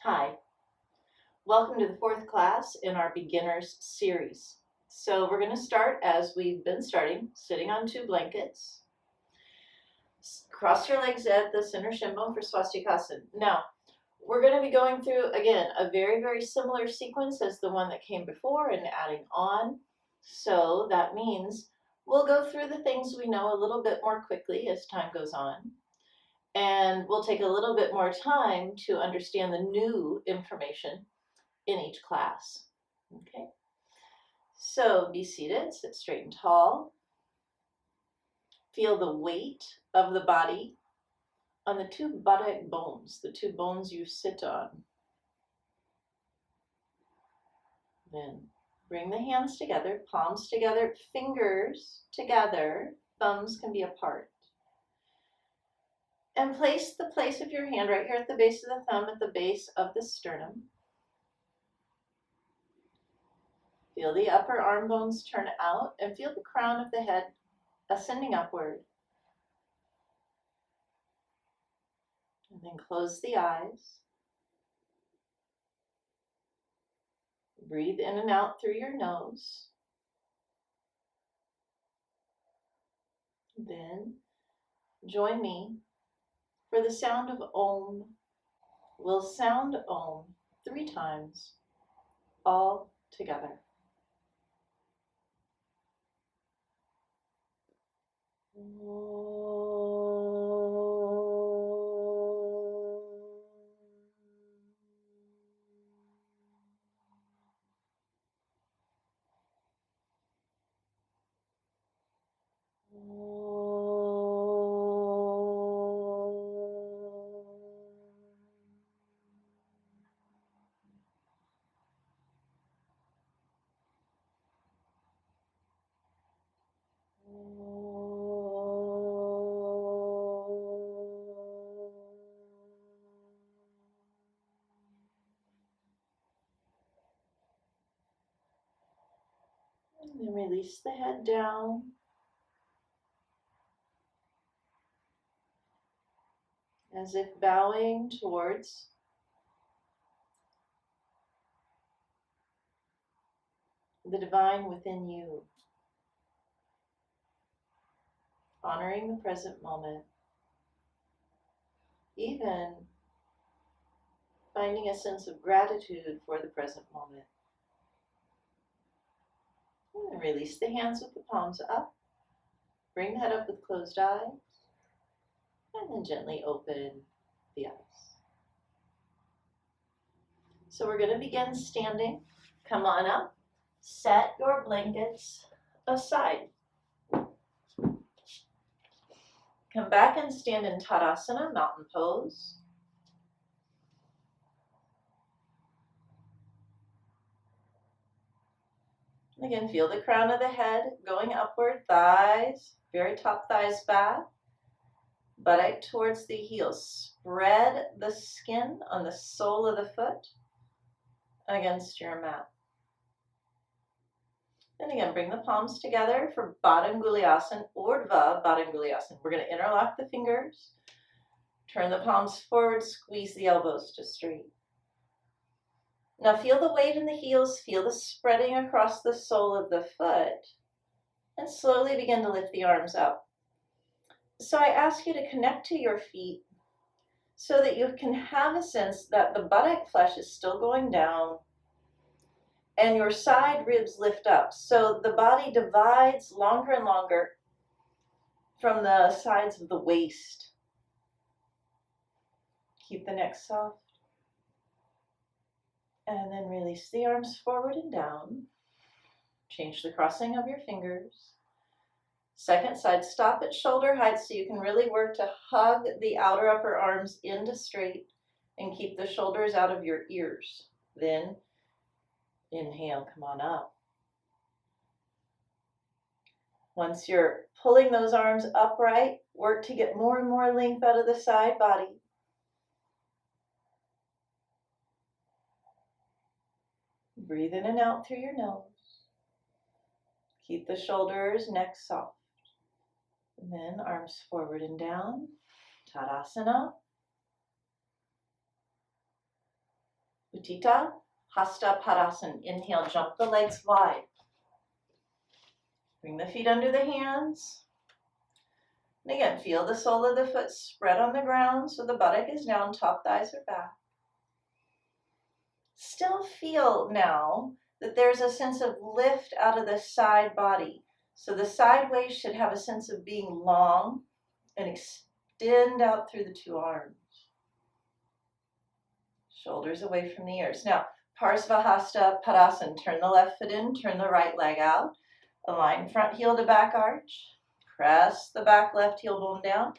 Hi, welcome to the fourth class in our beginners series. So we're going to start as we've been starting, sitting on two blankets. Cross your legs at the center shin bone for swastikasana. Now, we're going to be going through, again, a very similar sequence as the one that came before and adding on. So that means we'll go through the things we know a little bit more quickly as time goes on. And we'll take a little bit more time to understand the new information in each class. Okay, so be seated, sit straight and tall. Feel the weight of the body on the two buttock bones, the two bones you sit on. Then bring the hands together, palms together, fingers together, thumbs can be apart. And place the place of your hand right here at the base of the thumb, at the base of the sternum. Feel the upper arm bones turn out and feel the crown of the head ascending upward. And then close the eyes. Breathe in and out through your nose. Then join me for the sound of Om. We'll sound Om 3 times, all together. And then release the head down. As if bowing towards the divine within you. Honoring the present moment. Even finding a sense of gratitude for the present moment. And release the hands with the palms up. Bring the head up with closed eyes. And then gently open the eyes. So we're going to begin standing. Come on up. Set your blankets aside. Come back and stand in Tadasana, mountain pose. Again, feel the crown of the head going upward, thighs, very top thighs back, buttock towards the heels. Spread the skin on the sole of the foot against your mat. And again, bring the palms together for Badanguliasana, Urdhva Badanguliasana. We're going to interlock the fingers, turn the palms forward, squeeze the elbows to straight. Now feel the weight in the heels, feel the spreading across the sole of the foot, and slowly begin to lift the arms up. So I ask you to connect to your feet so that you can have a sense that the buttock flesh is still going down and your side ribs lift up. So the body divides longer and longer from the sides of the waist. Keep the neck soft. And then release the arms forward and down. Change the crossing of your fingers. Second side, stop at shoulder height so you can really work to hug the outer upper arms into straight and keep the shoulders out of your ears. Then inhale, come on up. Once you're pulling those arms upright, work to get more and more length out of the side body. Breathe in and out through your nose. Keep the shoulders, neck soft. And then arms forward and down. Tadasana. Utthita Hasta Padasana. Inhale, jump the legs wide. Bring the feet under the hands. And again, feel the sole of the foot spread on the ground so the buttock is down, top thighs are back. Still feel now that there's a sense of lift out of the side body. So the side waist should have a sense of being long and extend out through the two arms. Shoulders away from the ears. Now, Parsvahasta Padasana. Turn the left foot in, turn the right leg out. Align front heel to back arch. Press the back left heel bone down.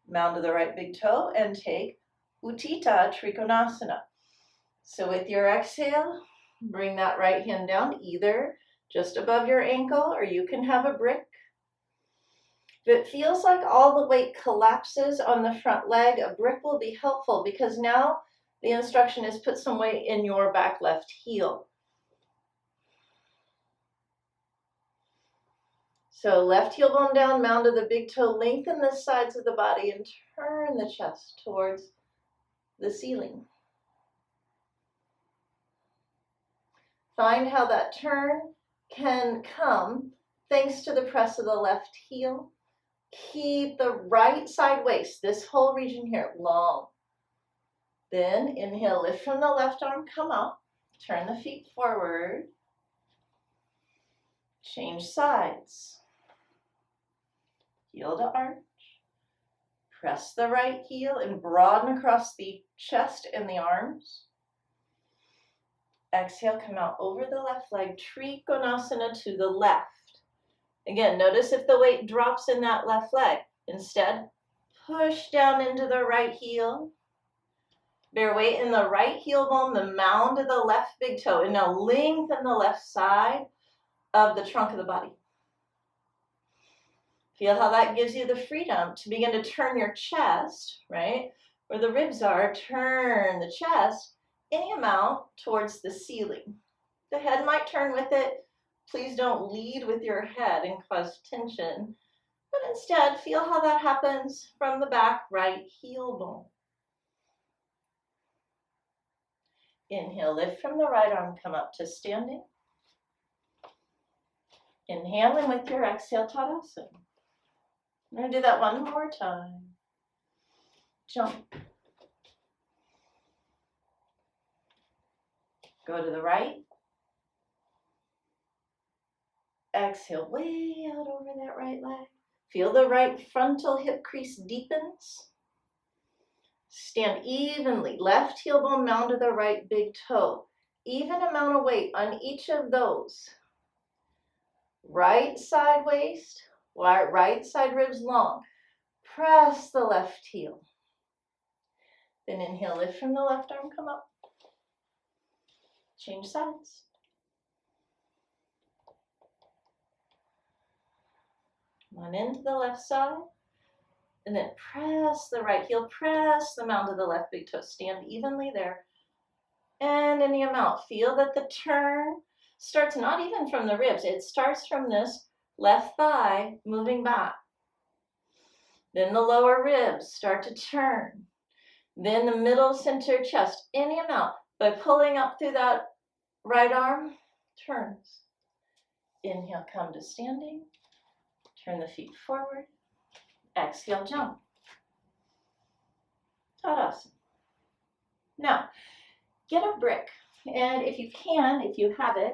Mound to the right big toe and take Utthita Trikonasana. So with your exhale, bring that right hand down either just above your ankle or you can have a brick. If it feels like all the weight collapses on the front leg, a brick will be helpful because now the instruction is put some weight in your back left heel. So left heel bone down, mound to the big toe, lengthen the sides of the body and turn the chest towards the ceiling. Find how that turn can come thanks to the press of the left heel. Keep the right side waist, this whole region here, long. Then inhale, lift from the left arm, come up, turn the feet forward, change sides. Heel to arch, press the right heel and broaden across the chest and the arms. Exhale, come out over the left leg, Trikonasana to the left. Again, notice if the weight drops in that left leg. Instead, push down into the right heel. Bear weight in the right heel bone, the mound of the left big toe, and now lengthen the left side of the trunk of the body. Feel how that gives you the freedom to begin to turn your chest, right? Where the ribs are, turn the chest any amount towards the ceiling. The head might turn with it. Please don't lead with your head and cause tension, but instead feel how that happens from the back right heel bone. Inhale, lift from the right arm, come up to standing. Inhale, and with your exhale, Tadasana. I'm going to do that one more time. Jump. Go to the right. Exhale, way out over that right leg. Feel the right frontal hip crease deepens. Stand evenly. Left heel bone mound to the right big toe. Even amount of weight on each of those. Right side waist. Right side ribs long. Press the left heel. Then inhale, lift from the left arm, come up. Change sides. One into the left side. And then press the right heel, press the mound of the left big toe. Stand evenly there. And any amount. Feel that the turn starts not even from the ribs. It starts from this left thigh moving back. Then the lower ribs start to turn. Then the middle center chest, any amount. By pulling up through that right arm, turns. Inhale, come to standing. Turn the feet forward. Exhale, jump. Tadasana. Now, get a brick. And if you can, if you have it,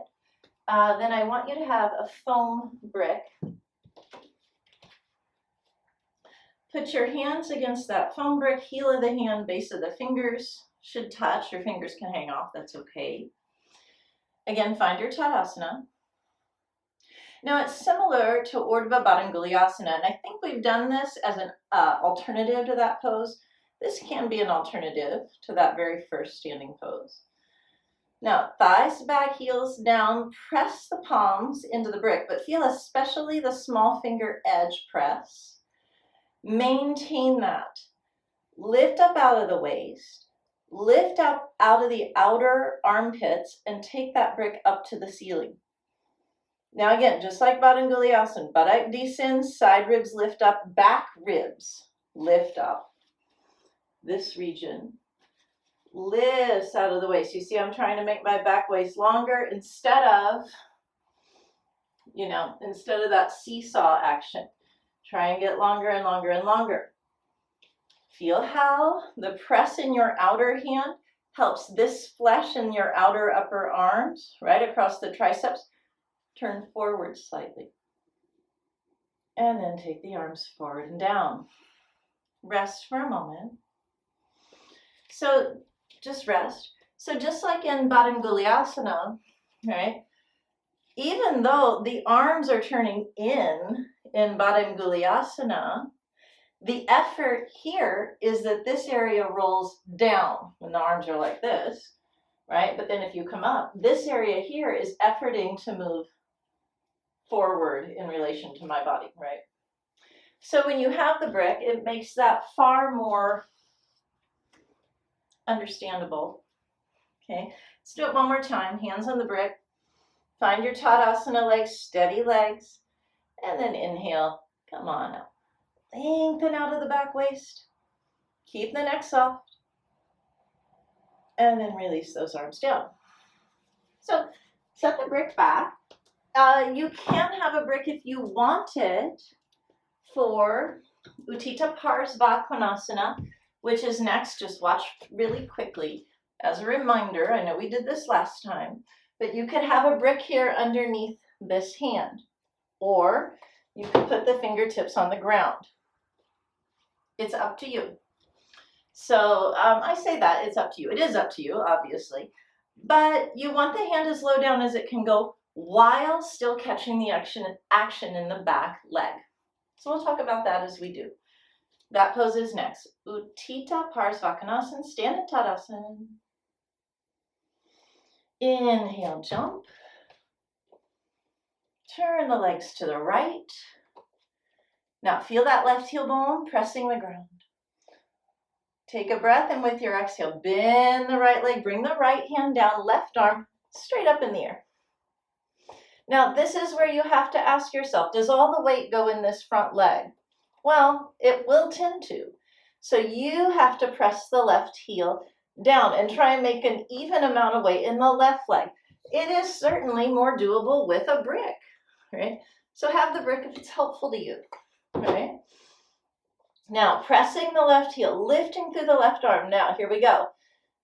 then I want you to have a foam brick. Put your hands against that foam brick, heel of the hand, base of the fingers should touch. Your fingers can hang off, that's okay. Again, find your Tadasana. Now it's similar to Urdhva Badanguliasana, and I think we've done this as an alternative to that pose. This can be an alternative to that very first standing pose. Now, thighs back, heels down, press the palms into the brick, but feel especially the small finger edge press. Maintain that. Lift up out of the waist, lift up out of the outer armpits, and take that brick up to the ceiling. Now again, just like Badanguliasana, buttock descends, side ribs lift up, back ribs lift up. This region. lifts out of the waist. You see, I'm trying to make my back waist longer instead of, instead of that seesaw action. Try and get longer and longer and longer. Feel how the press in your outer hand helps this flesh in your outer upper arms, right across the triceps, turn forward slightly. And then take the arms forward and down. Rest for a moment. So just rest. So just like in Baddha right? Even though the arms are turning in Baddha, the effort here is that this area rolls down when the arms are like this, right? But then if you come up, this area here is efforting to move forward in relation to my body, right? So when you have the brick, it makes that far more understandable. Okay, let's do it one more time. Hands on the brick. Find your Tadasana legs, steady legs, and then inhale. Come on up. Lengthen out of the back waist. Keep the neck soft. And then release those arms down. So set the brick back. You can have a brick if you want it for Utthita Parsvakonasana, which is next. Just watch really quickly. As a reminder, I know we did this last time, but you could have a brick here underneath this hand, or you could put the fingertips on the ground. It's up to you. So I say that it's up to you. It is up to you, obviously, but you want the hand as low down as it can go while still catching the action in the back leg. So we'll talk about that as we do. That pose is next. Utthita Parsvakonasana, standing Tadasana. Inhale, jump. Turn the legs to the right. Now feel that left heel bone pressing the ground. Take a breath, and with your exhale, bend the right leg, bring the right hand down, left arm straight up in the air. Now this is where you have to ask yourself, does all the weight go in this front leg? Well, it will tend to. So you have to press the left heel down and try and make an even amount of weight in the left leg. It is certainly more doable with a brick, right? So have the brick if it's helpful to you, right? Now pressing the left heel, lifting through the left arm. Now here we go.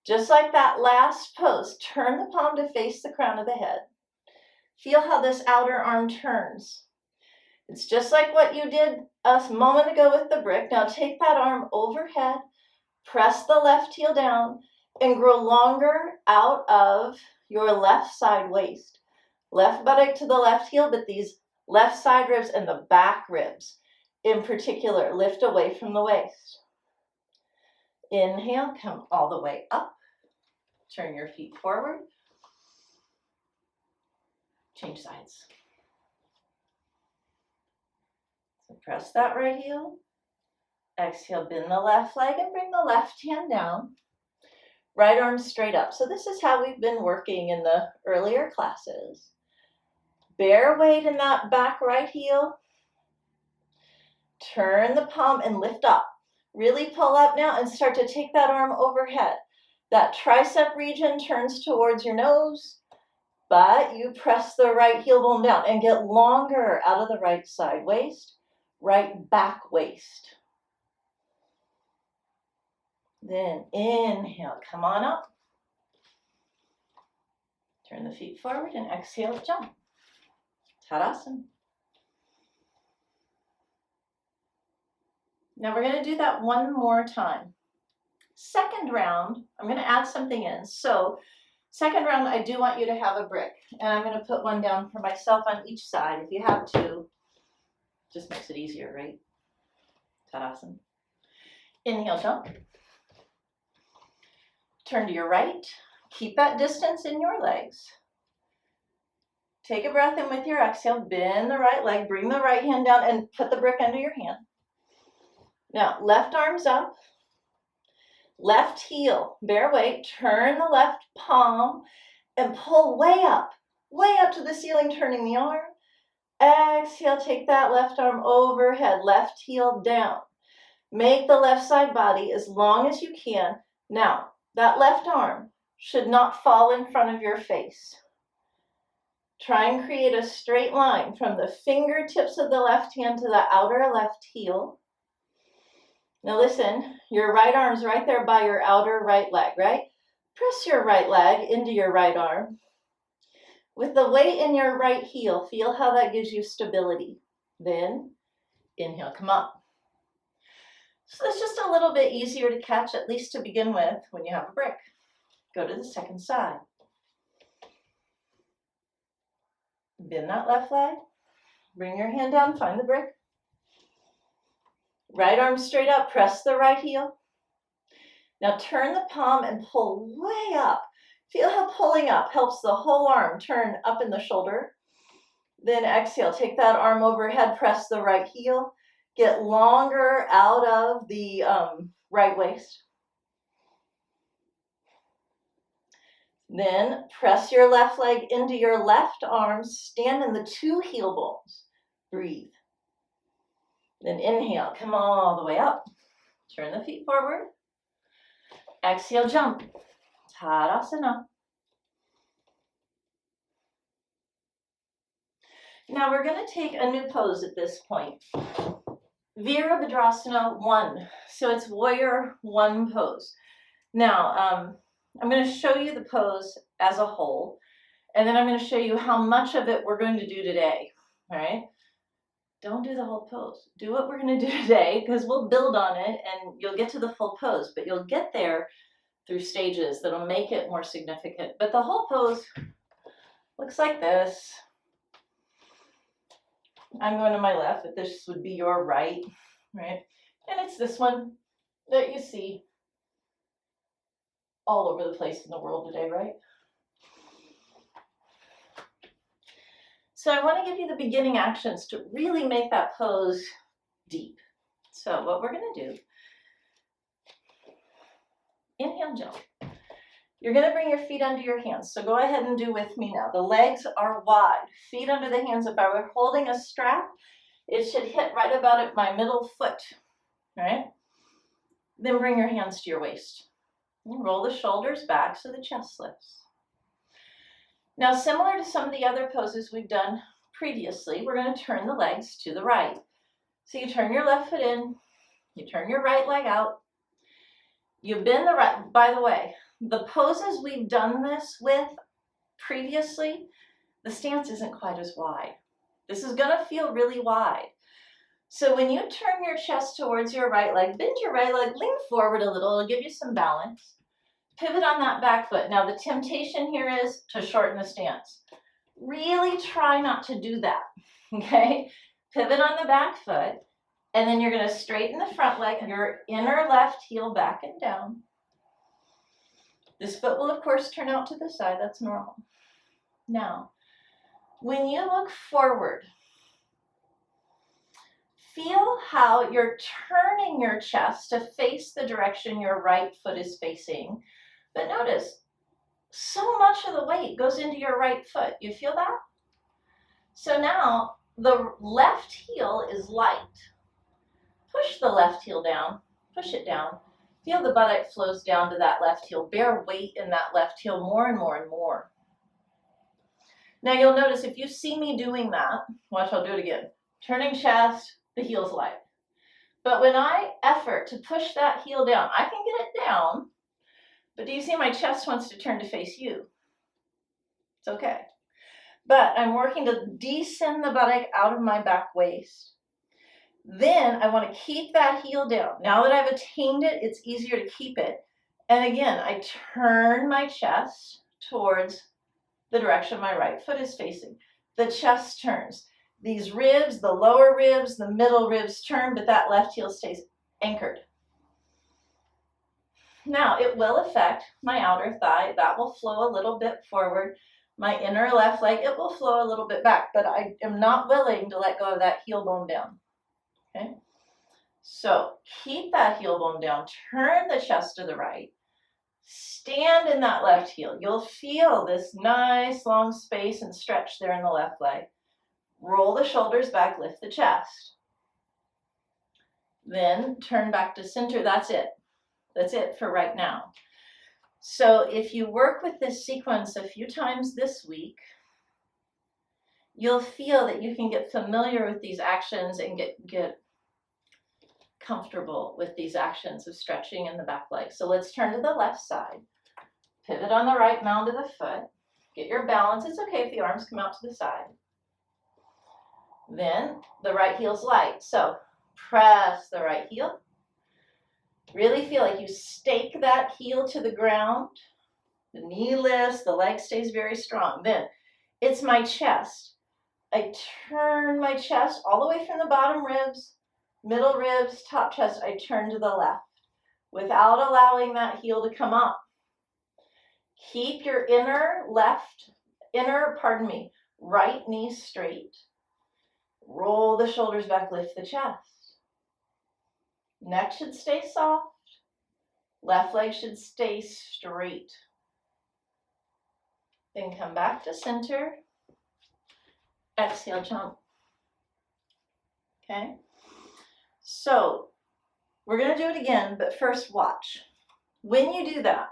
Just like that last pose, turn the palm to face the crown of the head. Feel how this outer arm turns. It's just like what you did a moment ago with the brick. Now take that arm overhead, press the left heel down, and grow longer out of your left side waist. Left buttock to the left heel, but these left side ribs and the back ribs in particular lift away from the waist. Inhale, come all the way up. Turn your feet forward. Change sides. So press that right heel. Exhale, bend the left leg and bring the left hand down. Right arm straight up. So this is how we've been working in the earlier classes. Bear weight in that back right heel. Turn the palm and lift up. Really pull up now and start to take that arm overhead. That tricep region turns towards your nose, but you press the right heel bone down and get longer out of the right side waist, right back waist. Then inhale, come on up. Turn the feet forward and exhale, jump. Tadasana. Now we're going to do that one more time. Second round, I'm going to add something in. So second round, I do want you to have a brick. And I'm going to put one down for myself on each side. If you have two, just makes it easier, right? Tadasana. Inhale, jump. Turn to your right. Keep that distance in your legs. Take a breath in with your exhale. Bend the right leg. Bring the right hand down and put the brick under your hand. Now, left arm's up. Left heel. Bear weight. Turn the left palm and pull way up to the ceiling, turning the arm. Exhale, take that left arm overhead. Left heel down. Make the left side body as long as you can. Now, That left arm should not fall in front of your face. Try and create a straight line from the fingertips of the left hand to the outer left heel. Now listen, your right arm's right there by your outer right leg, right? Press your right leg into your right arm. With the weight in your right heel, feel how that gives you stability. Then, inhale, come up. So it's just a little bit easier to catch, at least to begin with, when you have a brick. Go to the second side. Bend that left leg. Bring your hand down, find the brick. Right arm straight up, press the right heel. Now turn the palm and pull way up. Feel how pulling up helps the whole arm turn up in the shoulder. Then exhale, take that arm overhead, press the right heel. Get longer out of the right waist. Then press your left leg into your left arm, stand in the two heel bones. Breathe. Then inhale, come all the way up. Turn the feet forward. Exhale, jump. Tadasana. Now we're going to take a new pose at this point. Virabhadrasana 1. So it's warrior 1 pose. Now, I'm going to show you the pose as a whole, and then I'm going to show you how much of it we're going to do today. All right? Don't do the whole pose. Do what we're going to do today, because we'll build on it and you'll get to the full pose, but you'll get there through stages that'll make it more significant. But the whole pose looks like this. I'm going to my left, but this would be your right, right? And it's this one that you see all over the place in the world today, right? So I want to give you the beginning actions to really make that pose deep. So what we're going to do, inhale, jump. You're going to bring your feet under your hands. So go ahead and do with me now. The legs are wide, feet under the hands. If I were holding a strap, it should hit right about at my middle foot, right? Then bring your hands to your waist. And roll the shoulders back so the chest lifts. Now, similar to some of the other poses we've done previously, we're going to turn the legs to the right. So you turn your left foot in, you turn your right leg out, you bend the right. By the way, the poses we've done this with previously, the stance isn't quite as wide. This is going to feel really wide. So when you turn your chest towards your right leg, bend your right leg, lean forward a little, it'll give you some balance. Pivot on that back foot. Now the temptation here is to shorten the stance. Really try not to do that, okay? Pivot on the back foot, and then you're going to straighten the front leg, your inner left heel back and down. This foot will, of course, turn out to the side. That's normal. Now, when you look forward, feel how you're turning your chest to face the direction your right foot is facing. But notice, so much of the weight goes into your right foot. You feel that? So now, the left heel is light. Push the left heel down. Push it down. Feel the buttock flows down to that left heel. Bear weight in that left heel more and more and more. Now you'll notice if you see me doing that, watch, I'll do it again. Turning chest, the heel's light. But when I effort to push that heel down, I can get it down, but do you see my chest wants to turn to face you? It's okay. But I'm working to descend the buttock out of my back waist. Then I want to keep that heel down. Now that I've attained it, it's easier to keep it. And again, I turn my chest towards the direction my right foot is facing. The chest turns. These ribs, the lower ribs, the middle ribs turn, but that left heel stays anchored. Now, it will affect my outer thigh. That will flow a little bit forward. My inner left leg, it will flow a little bit back, but I am not willing to let go of that heel bone down. Okay? So keep that heel bone down. Turn the chest to the right. Stand in that left heel. You'll feel this nice long space and stretch there in the left leg. Roll the shoulders back, lift the chest. Then turn back to center. That's it. That's it for right now. So if you work with this sequence a few times this week, you'll feel that you can get familiar with these actions and get comfortable with these actions of stretching in the back leg. So let's turn to the left side. Pivot on the right, mound of the foot. Get your balance. It's okay if the arms come out to the side. Then the right heel's light. So press the right heel. Really feel like you stake that heel to the ground. The knee lifts, the leg stays very strong. Then it's my chest. I turn my chest all the way from the bottom ribs, middle ribs, top chest. I turn to the left without allowing that heel to come up. Keep your right knee straight. Roll the shoulders back, lift the chest. Neck should stay soft. Left leg should stay straight. Then come back to center. Exhale, jump. Okay? So we're going to do it again, but first watch. When you do that,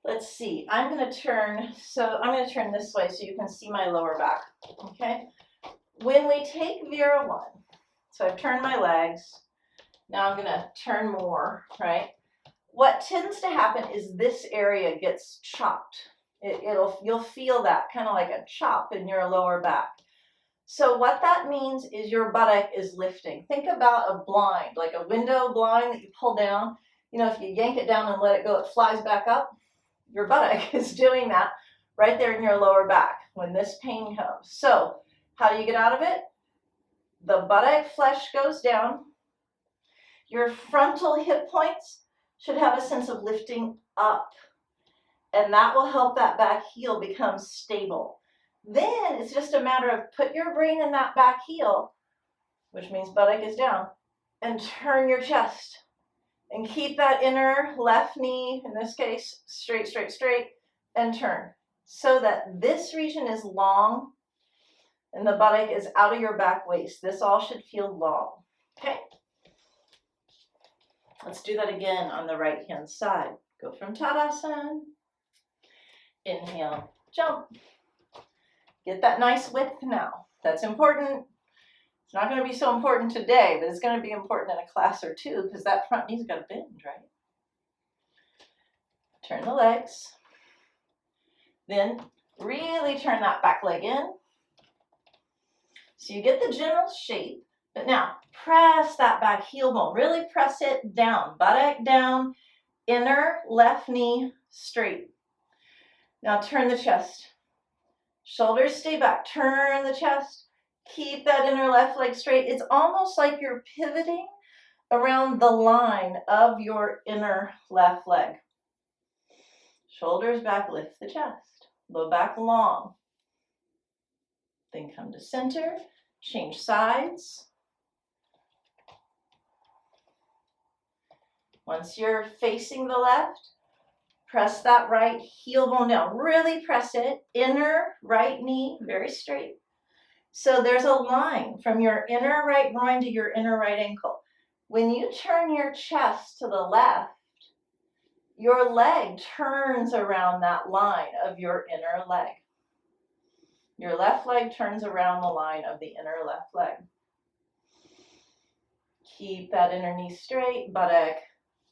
let's see, I'm going to turn this way so you can see my lower back. Okay? When we take Vera 1, so I've turned my legs, now I'm going to turn more, right? What tends to happen is this area gets chopped. You'll feel that kind of like a chop in your lower back. So what that means is your buttock is lifting. Think about a blind, like a window blind that you pull down. You know, if you yank it down and let it go, it flies back up. Your buttock is doing that right there in your lower back when this pain comes. So how do you get out of it? The buttock flesh goes down. Your frontal hip points should have a sense of lifting up. And that will help that back heel become stable. Then it's just a matter of put your brain in that back heel, which means buttock is down, and turn your chest. And keep that inner left knee, in this case, straight, straight, straight, and turn. So that this region is long and the buttock is out of your back waist. This all should feel long. Okay? Let's do that again on the right hand side. Go from Tadasana. Inhale, jump. Get that nice width now. That's important. It's not going to be so important today, but it's going to be important in a class or two because that front knee's got to bend, right? Turn the legs. Then really turn that back leg in. So you get the general shape, but now press that back heel bone. Really press it down. Buttock down, inner left knee straight. Now turn the chest. Shoulders stay back. Turn the chest. Keep that inner left leg straight. It's almost like you're pivoting around the line of your inner left leg. Shoulders back, lift the chest. Low back long. Then come to center. Change sides. Once you're facing the left, press that right heel bone down. Really press it. Inner right knee, very straight. So there's a line from your inner right groin to your inner right ankle. When you turn your chest to the left, your leg turns around that line of your inner leg. Your left leg turns around the line of the inner left leg. Keep that inner knee straight, buttock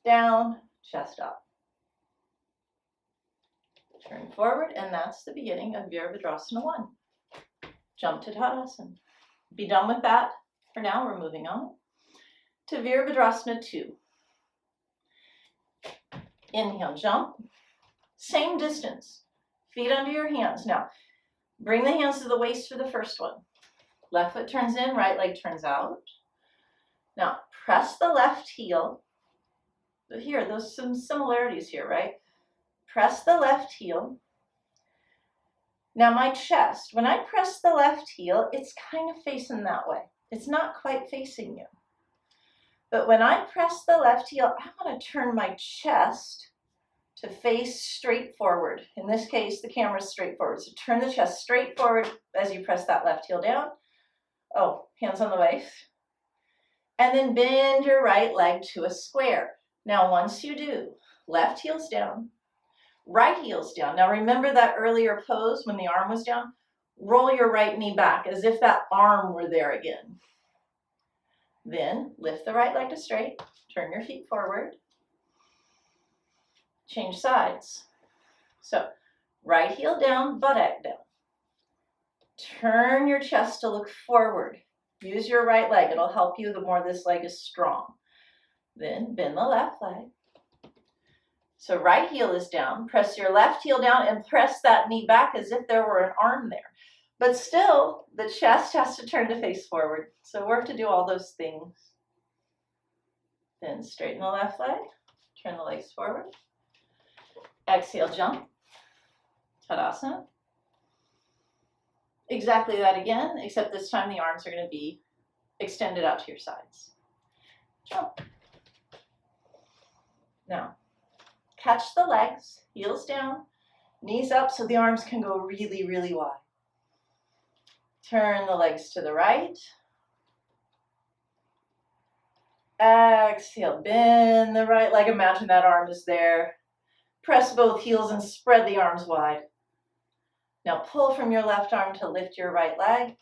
down, chest up. Turn forward, and that's the beginning of Virabhadrasana 1. Jump to Tadasana. Be done with that for now. We're moving on to Virabhadrasana 2. Inhale, jump. Same distance. Feet under your hands. Now, bring the hands to the waist for the first one. Left foot turns in, right leg turns out. Now, press the left heel. Here, there's some similarities here, right? Press the left heel. Now my chest, when I press the left heel, it's kind of facing that way. It's not quite facing you. But when I press the left heel, I want to turn my chest to face straight forward. In this case, the camera's straight forward. So turn the chest straight forward as you press that left heel down. Oh, hands on the waist. And then bend your right leg to a square. Now, once you do, left heel's down, Right heel's down. Now remember that earlier pose when the arm was down? Roll your right knee back as if that arm were there again. Then lift the right leg to straight, turn your feet forward, change sides. So right heel down, buttock down. Turn your chest to look forward. Use your right leg. It'll help you the more this leg is strong. Then bend the left leg. So right heel is down. Press your left heel down and press that knee back as if there were an arm there. But still, the chest has to turn to face forward. So work to do all those things. Then straighten the left leg. Turn the legs forward. Exhale, jump. Tadasana. Exactly that again, except this time the arms are going to be extended out to your sides. Jump. Now, catch the legs, heels down, knees up so the arms can go really, really wide. Turn the legs to the right. Exhale, bend the right leg. Imagine that arm is there. Press both heels and spread the arms wide. Now pull from your left arm to lift your right leg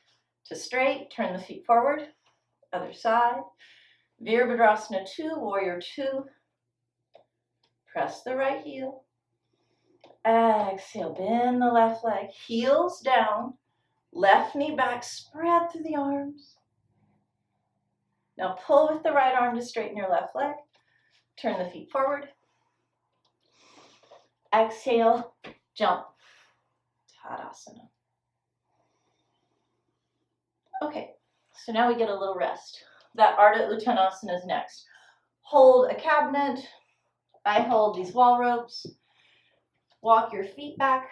to straight. Turn the feet forward. Other side. Virabhadrasana 2, Warrior 2. Press the right heel. Exhale, bend the left leg. Heels down. Left knee back, spread through the arms. Now pull with the right arm to straighten your left leg. Turn the feet forward. Exhale, jump. Tadasana. Okay, so now we get a little rest. That Ardha Uttanasana is next. Hold a cabinet. I hold these wall ropes. Walk your feet back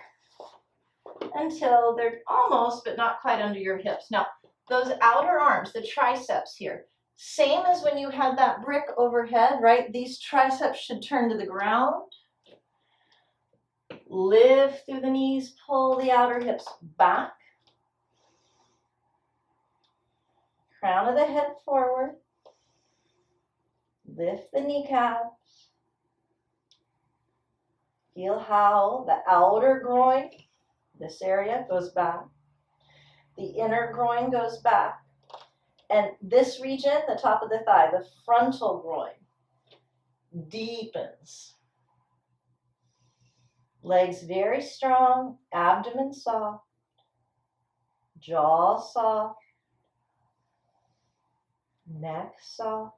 until they're almost, but not quite under your hips. Now, those outer arms, the triceps here, same as when you had that brick overhead, right? These triceps should turn to the ground. Lift through the knees, pull the outer hips back. Crown of the head forward. Lift the kneecaps. Feel how the outer groin, this area, goes back. The inner groin goes back. And this region, the top of the thigh, the frontal groin, deepens. Legs very strong, abdomen soft, jaw soft, neck soft.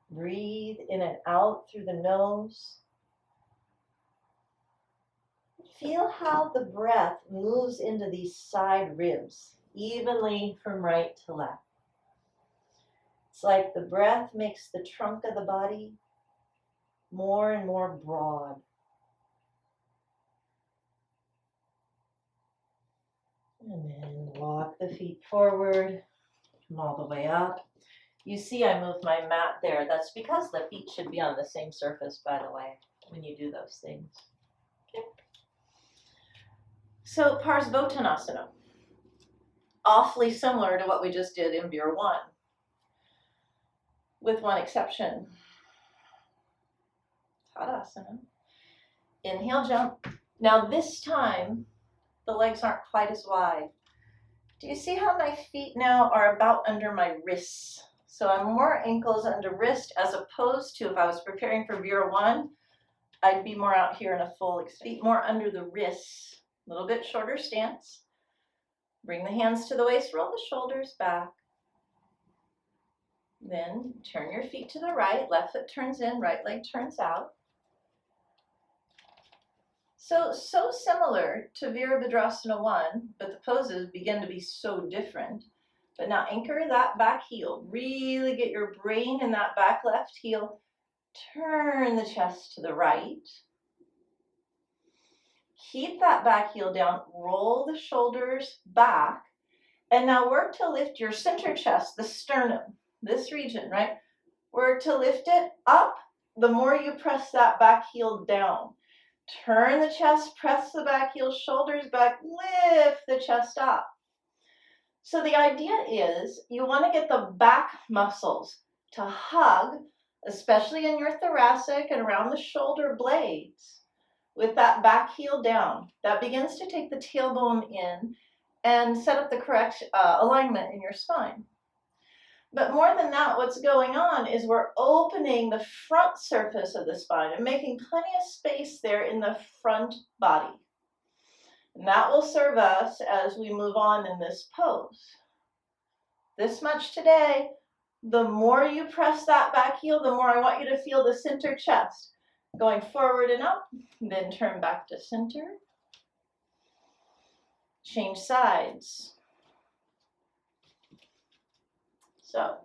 Breathe in and out through the nose. Feel how the breath moves into these side ribs, evenly from right to left. It's like the breath makes the trunk of the body more and more broad. And then walk the feet forward, come all the way up. You see I moved my mat there. That's because the feet should be on the same surface, by the way, when you do those things. Okay. So Parsvottanasana, awfully similar to what we just did in Vir 1, with one exception. Tadasana. Inhale, jump. Now this time, the legs aren't quite as wide. Do you see how my feet now are about under my wrists? So I'm more ankles under wrist as opposed to if I was preparing for Vir 1, I'd be more out here in a full extension. Feet more under the wrists, a little bit shorter stance. Bring the hands to the waist, roll the shoulders back. Then turn your feet to the right, left foot turns in, right leg turns out. So similar to Virabhadrasana 1, but the poses begin to be so different. But now anchor that back heel. Really get your brain in that back left heel. Turn the chest to the right. Keep that back heel down. Roll the shoulders back. And now work to lift your center chest, the sternum, this region, right? Work to lift it up. The more you press that back heel down. Turn the chest, press the back heel, shoulders back, lift the chest up. So the idea is you want to get the back muscles to hug especially in your thoracic and around the shoulder blades, with that back heel down. That begins to take the tailbone in and set up the correct alignment in your spine. But more than that, what's going on is we're opening the front surface of the spine and making plenty of space there in the front body. And that will serve us as we move on in this pose. This much today, the more you press that back heel, the more I want you to feel the center chest going forward and up, then turn back to center. Change sides. So,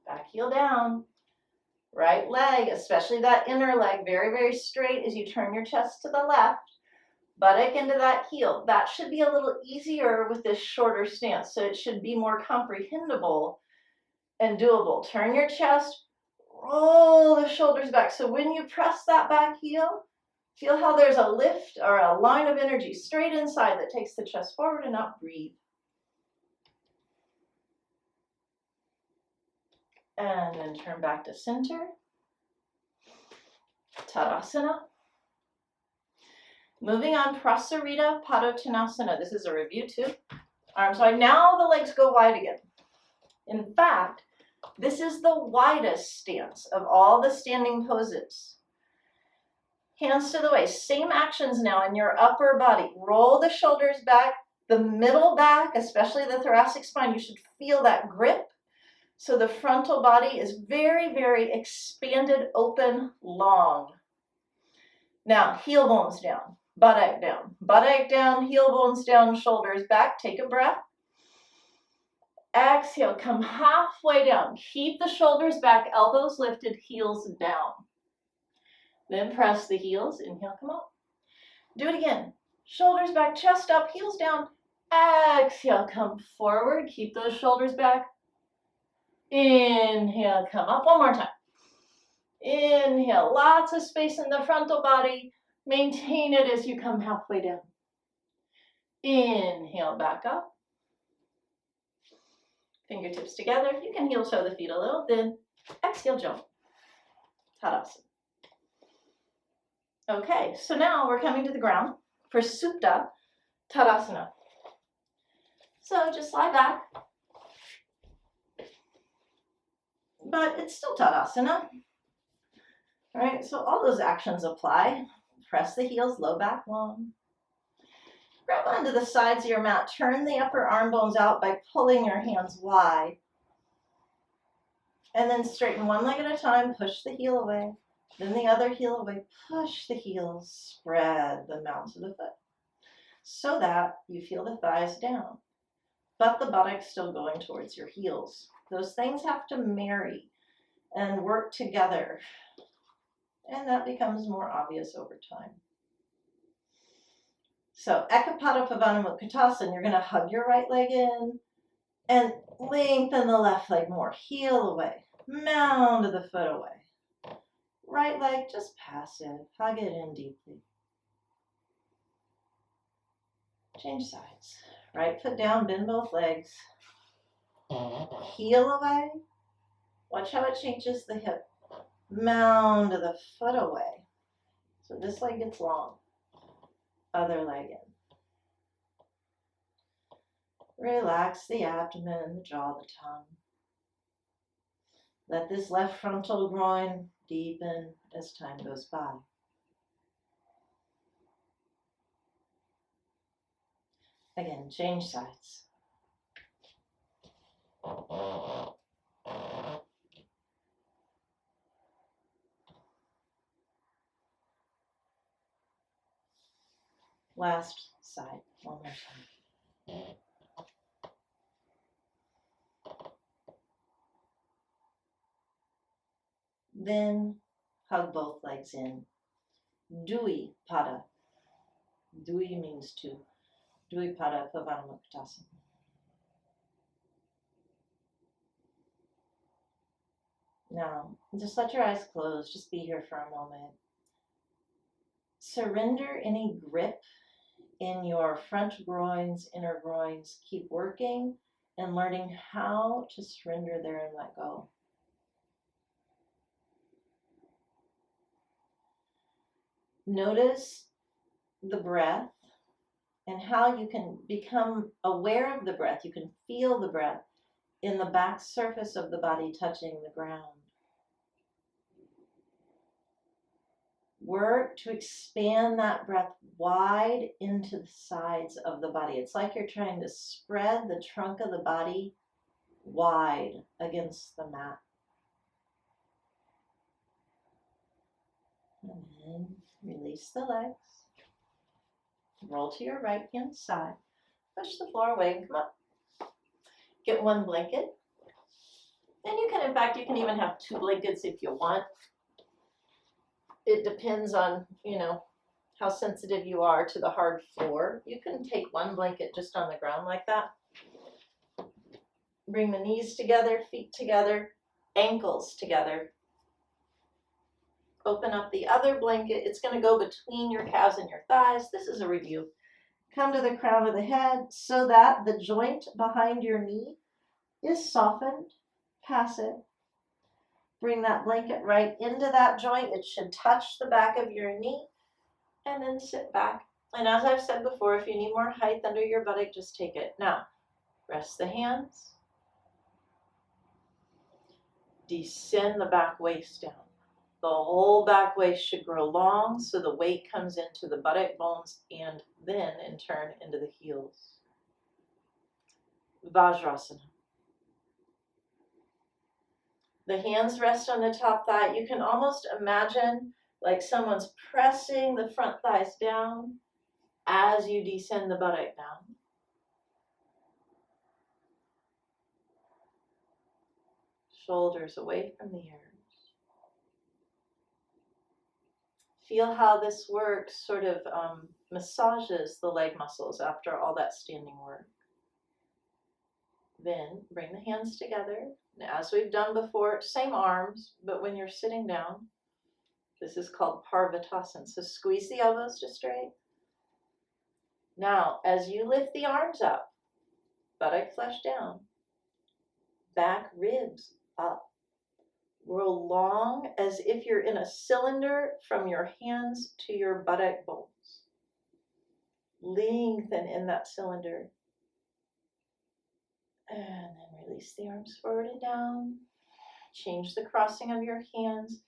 back heel down, right leg, especially that inner leg, very, very straight as you turn your chest to the left, buttock into that heel. That should be a little easier with this shorter stance, so it should be more comprehensible and doable. Turn your chest, roll the shoulders back. So when you press that back heel, feel how there's a lift or a line of energy straight inside that takes the chest forward and up. Breathe. And then turn back to center. Tadasana. Moving on, Prasarita Padottanasana. This is a review too. Arms wide. Now the legs go wide again. In fact, this is the widest stance of all the standing poses. Hands to the waist. Same actions now in your upper body. Roll the shoulders back, the middle back, especially the thoracic spine. You should feel that grip. So the frontal body is very, very expanded, open, long. Now, heel bones down, buttock down, heel bones down, shoulders back. Take a breath. Exhale, come halfway down. Keep the shoulders back, elbows lifted, heels down. Then press the heels, inhale, come up. Do it again. Shoulders back, chest up, heels down. Exhale, come forward, keep those shoulders back. Inhale, come up. One more time. Inhale, lots of space in the frontal body. Maintain it as you come halfway down. Inhale, back up. Fingertips together. You can heel toe the feet a little. Then exhale, jump. Tadasana. Okay, so now we're coming to the ground for Supta Tadasana. So just lie back. But it's still Tadasana. All right, so all those actions apply. Press the heels, low back long. Grab onto the sides of your mat. Turn the upper arm bones out by pulling your hands wide. And then straighten one leg at a time. Push the heel away. Then the other heel away. Push the heels. Spread the mounds of the foot so that you feel the thighs down, but the buttocks still going towards your heels. Those things have to marry and work together. And that becomes more obvious over time. So, Ekapada Pavana Mukhatasana, you're going to hug your right leg in and lengthen the left leg more. Heel away, mound of the foot away. Right leg just passive, hug it in deeply. Change sides. Right foot down, bend both legs. Heel away. Watch how it changes the hip. Mound of the foot away. So this leg gets long. Other leg in. Relax the abdomen, the jaw, the tongue. Let this left frontal groin deepen as time goes by. Again, change sides. Last side, one more time. Then hug both legs in. Dui Pada. Dui means two. Dui Pada Pavana Mukhatasana. Now, just let your eyes close. Just be here for a moment. Surrender any grip in your front groins, inner groins. Keep working and learning how to surrender there and let go. Notice the breath and how you can become aware of the breath. You can feel the breath in the back surface of the body touching the ground. Work to expand that breath wide into the sides of the body. It's like you're trying to spread the trunk of the body wide against the mat. And then release the legs. Roll to your right hand side. Push the floor away and come up. Get one blanket. And you can, in fact, you can even have two blankets if you want. It depends on, how sensitive you are to the hard floor. You can take one blanket just on the ground like that. Bring the knees together, feet together, ankles together. Open up the other blanket. It's going to go between your calves and your thighs. This is a review. Come to the crown of the head so that the joint behind your knee is softened. Pass it. Bring that blanket right into that joint. It should touch the back of your knee. And then sit back. And as I've said before, if you need more height under your buttock, just take it. Now, rest the hands. Descend the back waist down. The whole back waist should grow long so the weight comes into the buttock bones and then in turn into the heels. Vajrasana. The hands rest on the top thigh. You can almost imagine like someone's pressing the front thighs down as you descend the buttock down. Shoulders away from the ears. Feel how this work sort of massages the leg muscles after all that standing work. Then bring the hands together. Now, as we've done before, same arms, but when you're sitting down, this is called Parvatasana. So squeeze the elbows to straight. Now, as you lift the arms up, buttock flesh down, back ribs up. Roll long as if you're in a cylinder from your hands to your buttock bones. Lengthen in that cylinder. And then release the arms forward and down. Change the crossing of your hands.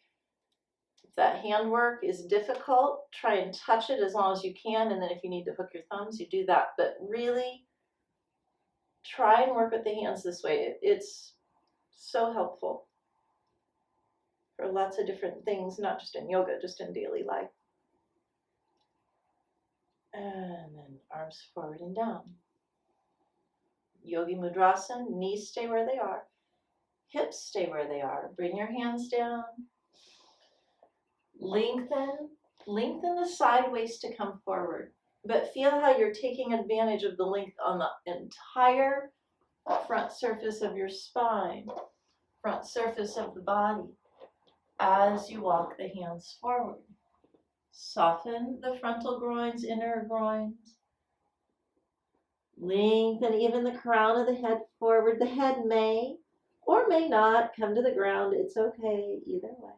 If that hand work is difficult, try and touch it as long as you can, and then if you need to hook your thumbs, you do that. But really, try and work with the hands this way. It's so helpful for lots of different things, not just in yoga, just in daily life. And then arms forward and down. Yogi Mudrasana, knees stay where they are. Hips stay where they are. Bring your hands down. Lengthen the side waist to come forward. But feel how you're taking advantage of the length on the entire front surface of your spine, front surface of the body, as you walk the hands forward. Soften the frontal groins, inner groins. Lengthen even the crown of the head forward. The head may or may not come to the ground. It's okay either way.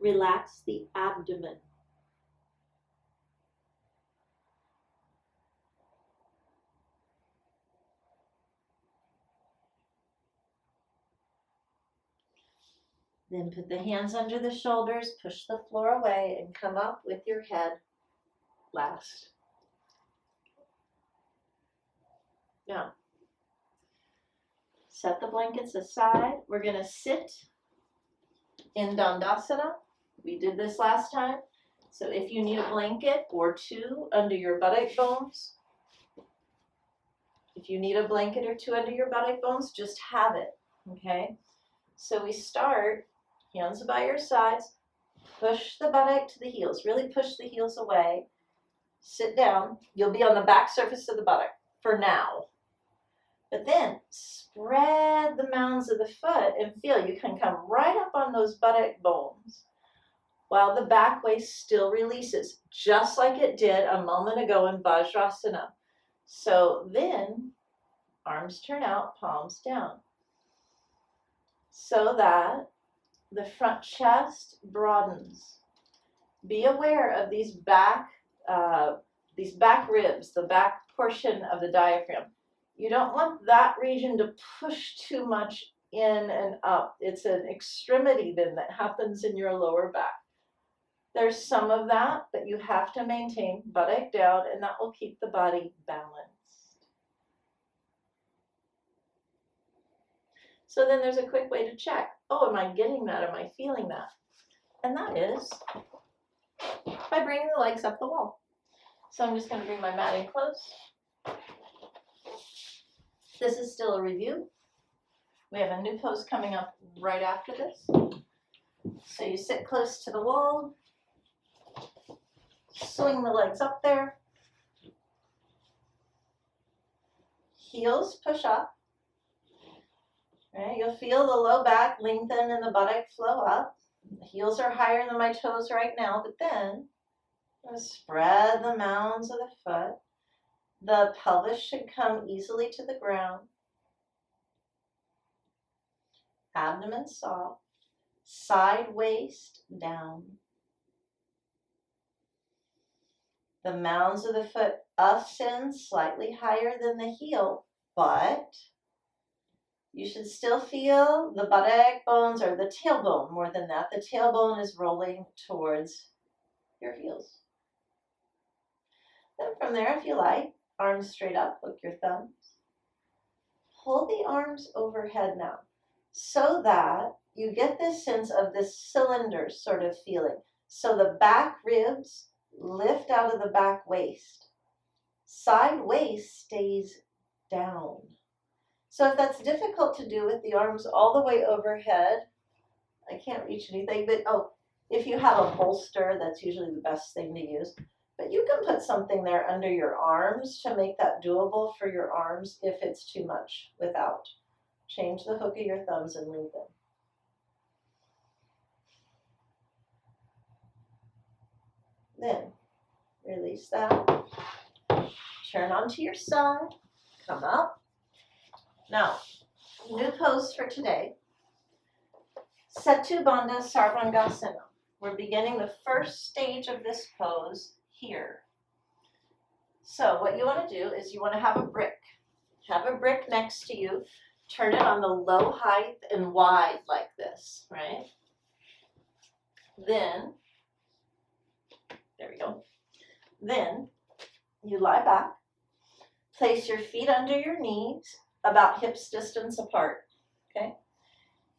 Relax the abdomen. Then put the hands under the shoulders, push the floor away, and come up with your head last. Now, set the blankets aside. We're going to sit in Dandasana. We did this last time. So if you need a blanket or two under your buttock bones, if you need a blanket or two under your buttock bones, just have it, okay? So we start, hands by your sides, push the buttock to the heels, really push the heels away, sit down. You'll be on the back surface of the buttock for now. But then spread the mounds of the foot and feel you can come right up on those buttock bones while the back waist still releases, just like it did a moment ago in Vajrasana. So then, arms turn out, palms down, so that the front chest broadens. Be aware of these back ribs, the back portion of the diaphragm. You don't want that region to push too much in and up. It's an extremity then that happens in your lower back. There's some of that, but you have to maintain buttock down, and that will keep the body balanced. So then there's a quick way to check. Oh, am I getting that? Am I feeling that? And that is by bringing the legs up the wall. So I'm just going to bring my mat in close. This is still a review. We have a new pose coming up right after this. So you sit close to the wall, swing the legs up there, heels push up. Right? You'll feel the low back lengthen and the buttock flow up. The heels are higher than my toes right now, but then I'm going to spread the mounds of the foot. The pelvis should come easily to the ground. Abdomen soft. Side waist down. The mounds of the foot ascend slightly higher than the heel, but you should still feel the buttock bones or the tailbone more than that. The tailbone is rolling towards your heels. Then from there, if you like, arms straight up, hook your thumbs. Hold the arms overhead now so that you get this sense of this cylinder sort of feeling. So the back ribs lift out of the back waist. Side waist stays down. So if that's difficult to do with the arms all the way overhead, I can't reach anything, but if you have a bolster, that's usually the best thing to use. But you can put something there under your arms to make that doable for your arms if it's too much without. Change the hook of your thumbs and leave them. Then release that. Turn onto your side. Come up. Now, new pose for today. Setu Bandha Sarvangasana. We're beginning the first stage of this pose here. So what you want to do is you want to have a brick. Have a brick next to you. Turn it on the low height and wide like this, right? Then, there we go. Then you lie back. Place your feet under your knees, about hips distance apart, okay?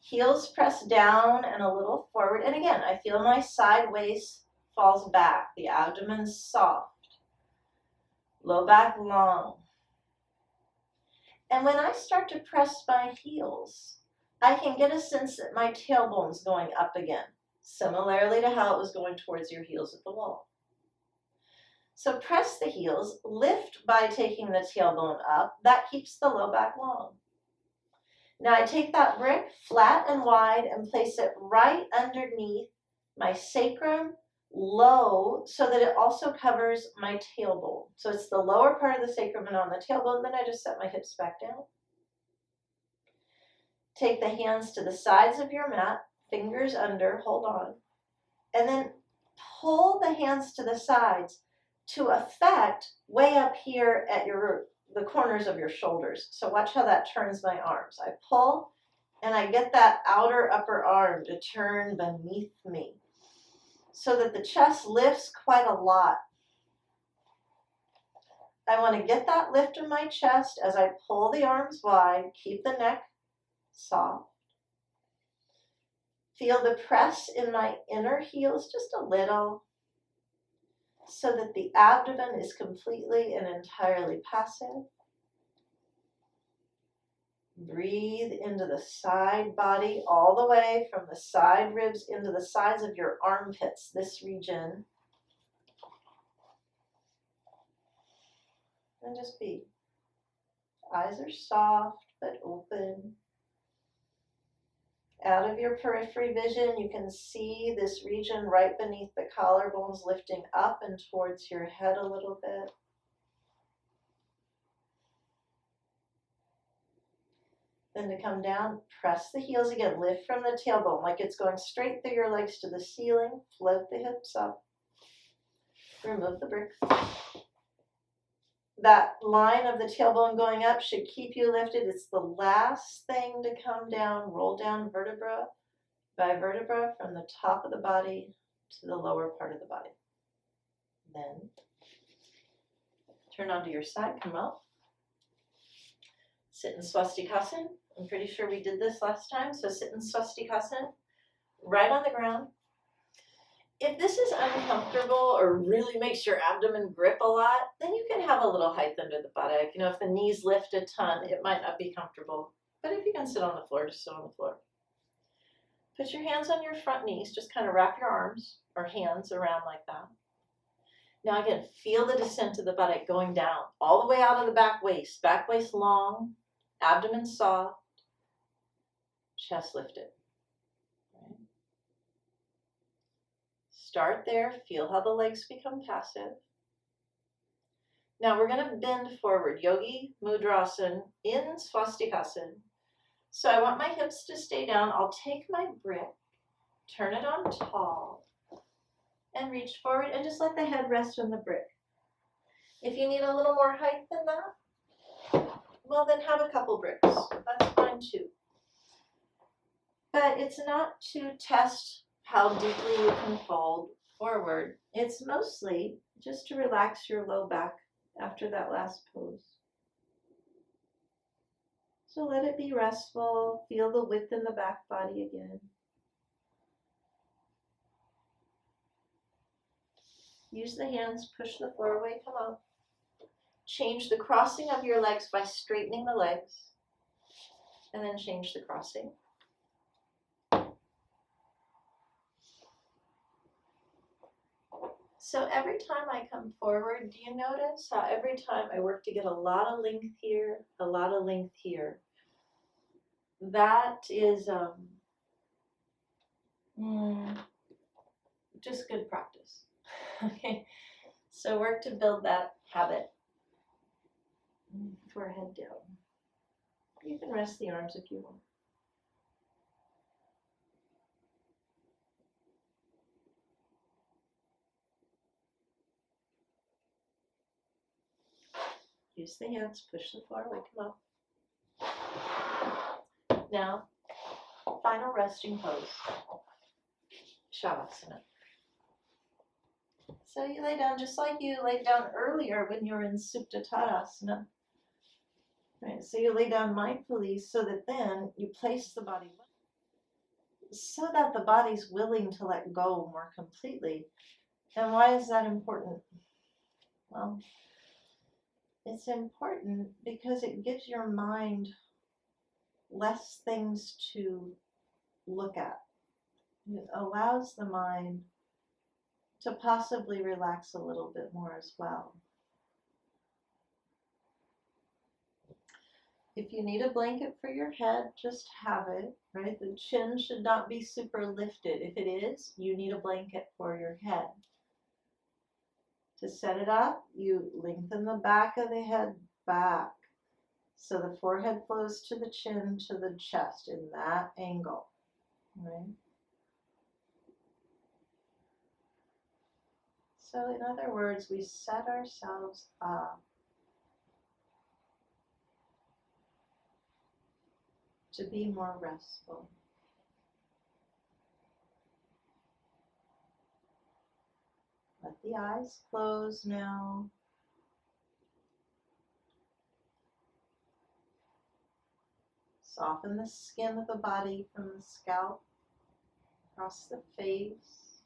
Heels press down and a little forward. And again, I feel my side waist falls back. The abdomen's soft. Low back long. And when I start to press my heels, I can get a sense that my tailbone's going up again, similarly to how it was going towards your heels at the wall. So press the heels, lift by taking the tailbone up. That keeps the low back long. Now I take that brick flat and wide and place it right underneath my sacrum, low, so that it also covers my tailbone. So it's the lower part of the sacrum and on the tailbone. Then I just set my hips back down. Take the hands to the sides of your mat, fingers under, hold on, and then pull the hands to the sides to affect way up here at the corners of your shoulders. So watch how that turns my arms. I pull and I get that outer upper arm to turn beneath me so that the chest lifts quite a lot. I want to get that lift in my chest as I pull the arms wide, keep the neck soft. Feel the press in my inner heels just a little, so that the abdomen is completely and entirely passive. Breathe into the side body all the way from the side ribs into the sides of your armpits, this region. And just be. Eyes are soft but open. Out of your periphery vision, you can see this region right beneath the collarbones lifting up and towards your head a little bit. Then to come down, press the heels again, lift from the tailbone like it's going straight through your legs to the ceiling, float the hips up, remove the brick. That line of the tailbone going up should keep you lifted. It's the last thing to come down, roll down vertebra by vertebra from the top of the body to the lower part of the body. Then turn onto your side, come up. Sit in swastikasana. I'm pretty sure we did this last time, so sit in swastikasana, right on the ground. If this is uncomfortable or really makes your abdomen grip a lot, then you can have a little height under the buttock. You know, if the knees lift a ton, it might not be comfortable. But if you can sit on the floor, just sit on the floor. Put your hands on your front knees. Just kind of wrap your arms or hands around like that. Now again, feel the descent of the buttock going down all the way out of the back waist long, abdomen soft, chest lifted. Right. Start there, feel how the legs become passive. Now we're going to bend forward, Yogi Mudrasana in swastikasana. So I want my hips to stay down. I'll take my brick, turn it on tall, and reach forward and just let the head rest on the brick. If you need a little more height than that, well then have a couple bricks. That's fine too. But it's not to test how deeply you can fold forward. It's mostly just to relax your low back after that last pose. So let it be restful. Feel the width in the back body again. Use the hands, push the floor away, come up. Change the crossing of your legs by straightening the legs, and then change the crossing. So every time I come forward, do you notice how every time I work to get a lot of length here, a lot of length here? That is just good practice. Okay, so work to build that habit. Forehead down. You can rest the arms if you want. Use the hands, push the floor away, come up. Now, final resting pose, Shavasana. So you lay down just like you laid down earlier when you were in Supta Tadasana. Right, so you lay down mindfully so that then you place the body so that the body's willing to let go more completely. And why is that important? Well, it's important because it gives your mind less things to look at. It allows the mind to possibly relax a little bit more as well. If you need a blanket for your head, just have it, right? The chin should not be super lifted. If it is, you need a blanket for your head. To set it up, you lengthen the back of the head back so the forehead flows to the chin, to the chest in that angle, right? So in other words, we set ourselves up to be more restful. Let the eyes close now. Soften the skin of the body from the scalp, across the face,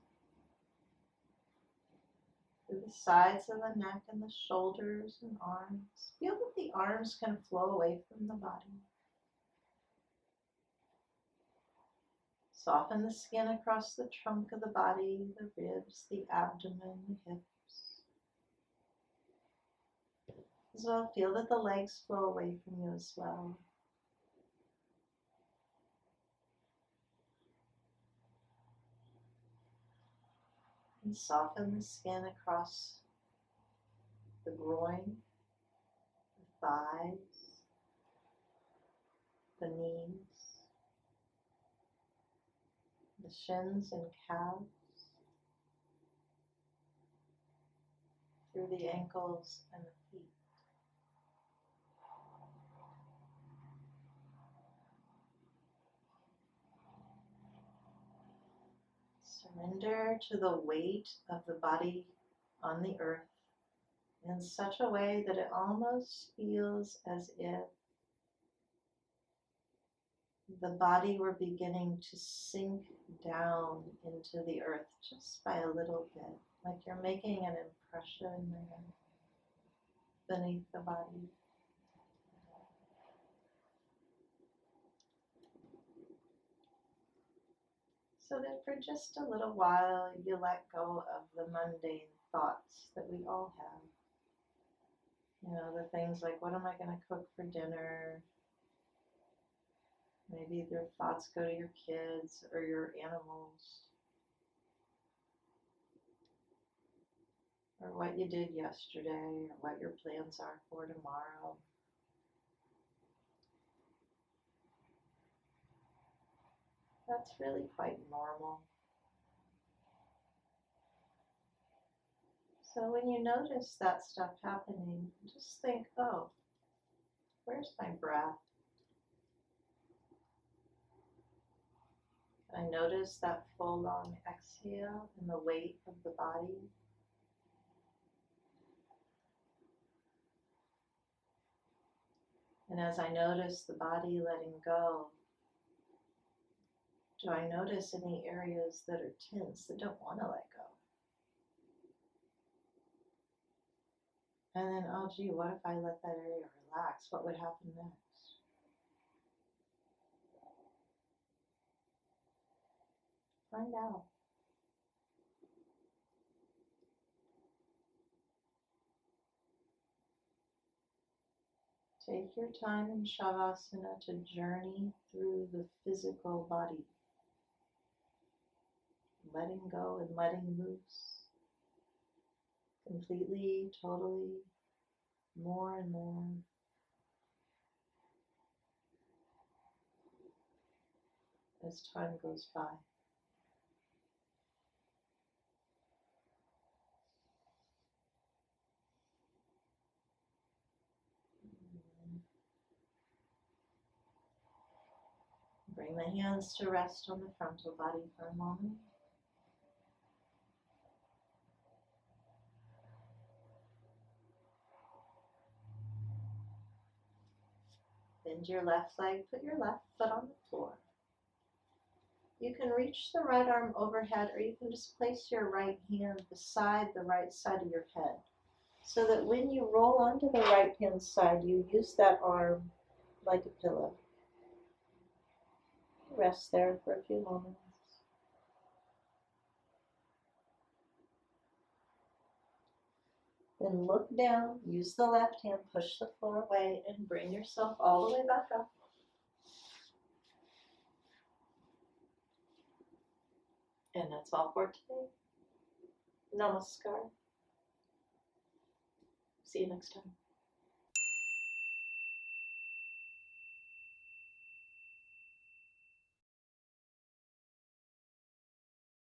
through the sides of the neck and the shoulders and arms. Feel that the arms can flow away from the body. Soften the skin across the trunk of the body, the ribs, the abdomen, the hips. As well, feel that the legs flow away from you as well. And soften the skin across the groin, the thighs, the knees, the shins and calves, through the ankles and the feet. Surrender to the weight of the body on the earth in such a way that it almost feels as if the body were beginning to sink down into the earth just by a little bit, like you're making an impression there beneath the body. So that for just a little while you let go of the mundane thoughts that we all have. You know, the things like, what am I going to cook for dinner? Maybe your thoughts go to your kids or your animals, or what you did yesterday, or what your plans are for tomorrow. That's really quite normal. So when you notice that stuff happening, just think, oh, where's my breath? I notice that full long exhale and the weight of the body. And as I notice the body letting go, do I notice any areas that are tense that don't want to let go? And then, oh gee, what if I let that area relax? What would happen next? Find out. Take your time in Shavasana to journey through the physical body. Letting go and letting loose. Completely, totally, more and more. As time goes by. Bring the hands to rest on the frontal body for a moment. Bend your left leg, put your left foot on the floor. You can reach the right arm overhead, or you can just place your right hand beside the right side of your head, so that when you roll onto the right hand side, you use that arm like a pillow. Rest there for a few moments. Then look down, use the left hand, push the floor away, and bring yourself all the way back up. And that's all for today. Namaskar. See you next time.